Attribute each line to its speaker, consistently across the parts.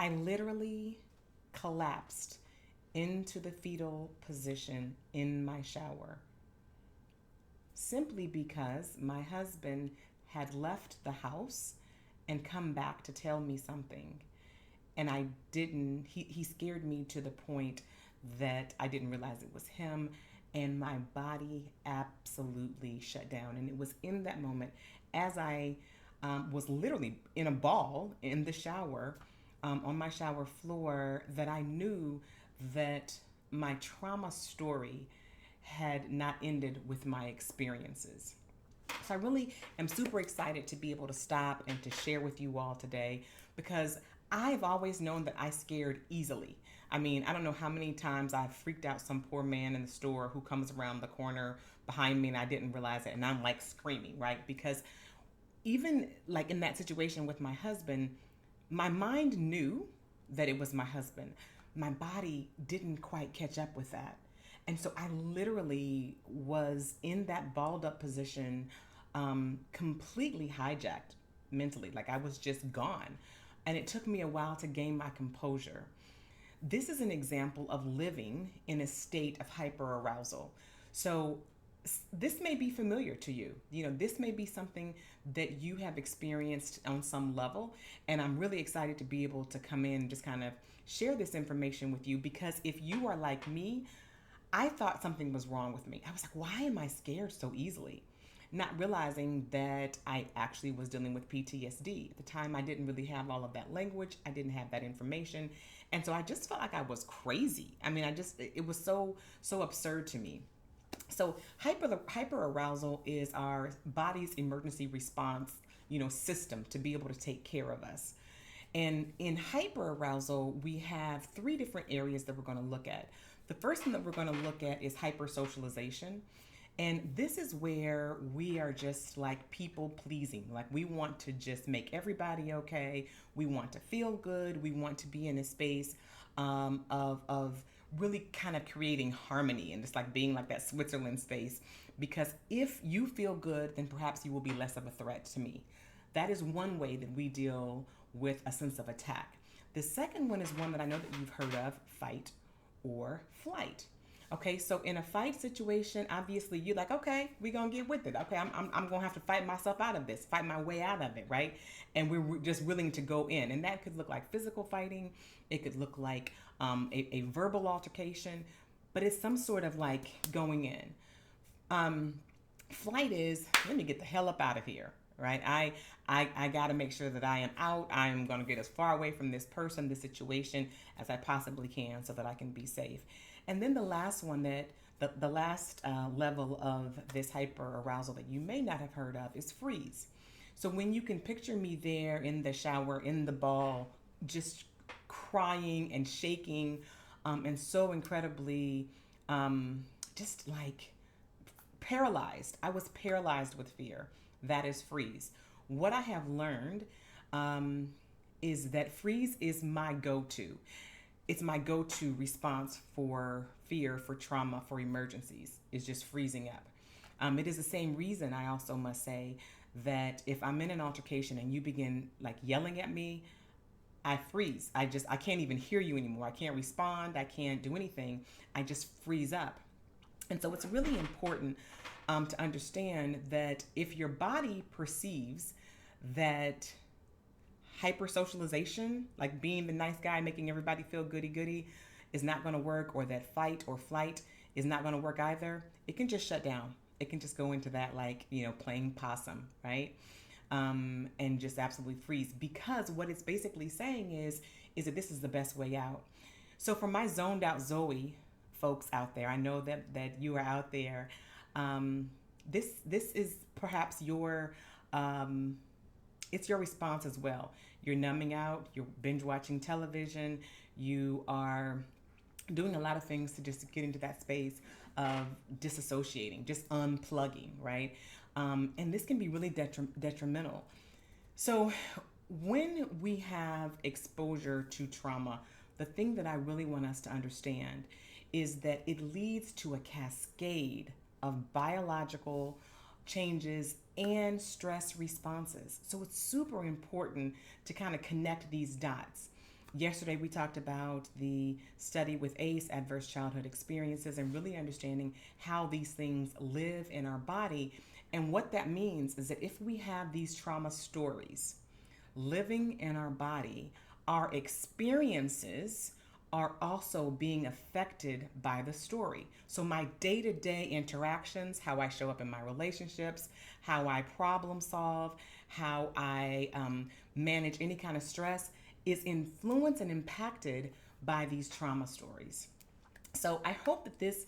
Speaker 1: I literally collapsed into the fetal position in my shower simply because my husband had left the house and come back to tell me something. And I didn't, he scared me to the point that I didn't realize it was him. And my body absolutely shut down. And it was in that moment, as I was literally in a ball in the shower, on my shower floor, that I knew that my trauma story had not ended with my experiences. So I really am super excited to be able to stop and to share with you all today because I've always known that I scared easily. I mean, I don't know how many times I've freaked out some poor man in the store who comes around the corner behind me and I didn't realize it and I'm like screaming, right? Because even like in that situation with my husband, my mind knew that it was my husband. My body didn't quite catch up with that. And so I literally was in that balled up position, completely hijacked mentally. Like I was just gone. And it took me a while to gain my composure. This is an example of living in a state of hyperarousal. So this may be familiar to you. You know, this may be something that you have experienced on some level. And I'm really excited to be able to come in and just kind of share this information with you because if you are like me, I thought something was wrong with me. I was like, why am I scared so easily? Not realizing that I actually was dealing with PTSD. At the time, I didn't really have all of that language, I didn't have that information. And so I just felt like I was crazy. I mean, it was so absurd to me. So hyperarousal is our body's emergency response, system to be able to take care of us. And in hyperarousal, we have three different areas that we're going to look at. The first one that we're going to look at is hypersocialization. And this is where we are just like people pleasing. Like we want to just make everybody okay. We want to feel good. We want to be in a space of really kind of creating harmony and just like being like that Switzerland space. Because if you feel good, then perhaps you will be less of a threat to me. That is one way that we deal with a sense of attack. The second one is one that I know that you've heard of, fight or flight. Okay, so in a fight situation, obviously you're like, okay, we're gonna get with it. Okay, I'm gonna have to fight myself out of this, fight my way out of it, right? And we're just willing to go in. And that could look like physical fighting, it could look like a verbal altercation, but it's some sort of like going in. Um, Flight is, let me get the hell up out of here, right? I got to make sure that I am out. I'm going to get as far away from this person, this situation as I possibly can so that I can be safe. And then the last one the last level of this hyper arousal that you may not have heard of is freeze. So when you can picture me there in the shower, in the ball, just crying and shaking, and so incredibly just like paralyzed. I was paralyzed with fear. That is freeze. What I have learned is that freeze is my go to. It's my go to response for fear, for trauma, for emergencies, is just freezing up. It is the same reason I also must say that if I'm in an altercation and you begin like yelling at me, I freeze. I can't even hear you anymore. I can't respond. I can't do anything. I just freeze up. And so it's really important to understand that if your body perceives that hypersocialization, like being the nice guy, making everybody feel goody goody, is not going to work, or that fight or flight is not going to work either, it can just shut down. It can just go into that, like, playing possum, right? And just absolutely freeze because what it's basically saying is that this is the best way out. So for my zoned out Zoe folks out there, I know that you are out there. This is perhaps your it's your response as well. You're numbing out. You're binge watching television. You are doing a lot of things to just get into that space of disassociating, just unplugging, right? And this can be really detrimental. So, when we have exposure to trauma, the thing that I really want us to understand is that it leads to a cascade of biological changes and stress responses. So, it's super important to kind of connect these dots. Yesterday, we talked about the study with ACE, adverse childhood experiences, and really understanding how these things live in our body. And what that means is that if we have these trauma stories living in our body, our experiences are also being affected by the story. So, my day to day interactions, how I show up in my relationships, how I problem solve, how I manage any kind of stress is influenced and impacted by these trauma stories. So, I hope that this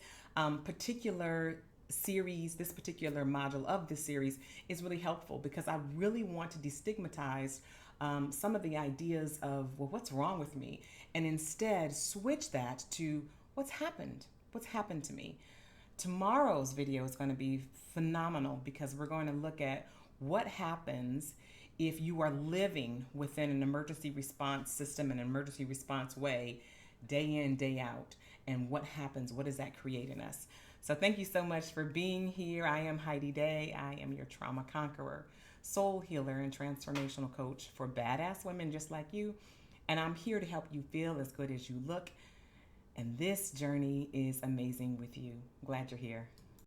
Speaker 1: particular series, this particular module of this series is really helpful because I really want to destigmatize some of the ideas of, well, what's wrong with me? And instead switch that to what's happened to me. Tomorrow's video is going to be phenomenal because we're going to look at what happens if you are living within an emergency response system, an emergency response way, day in, day out, and what happens, what does that create in us? So thank you so much for being here. I am Heidi Day. I am your trauma conqueror, soul healer, and transformational coach for badass women just like you. And I'm here to help you feel as good as you look. And this journey is amazing with you. Glad you're here.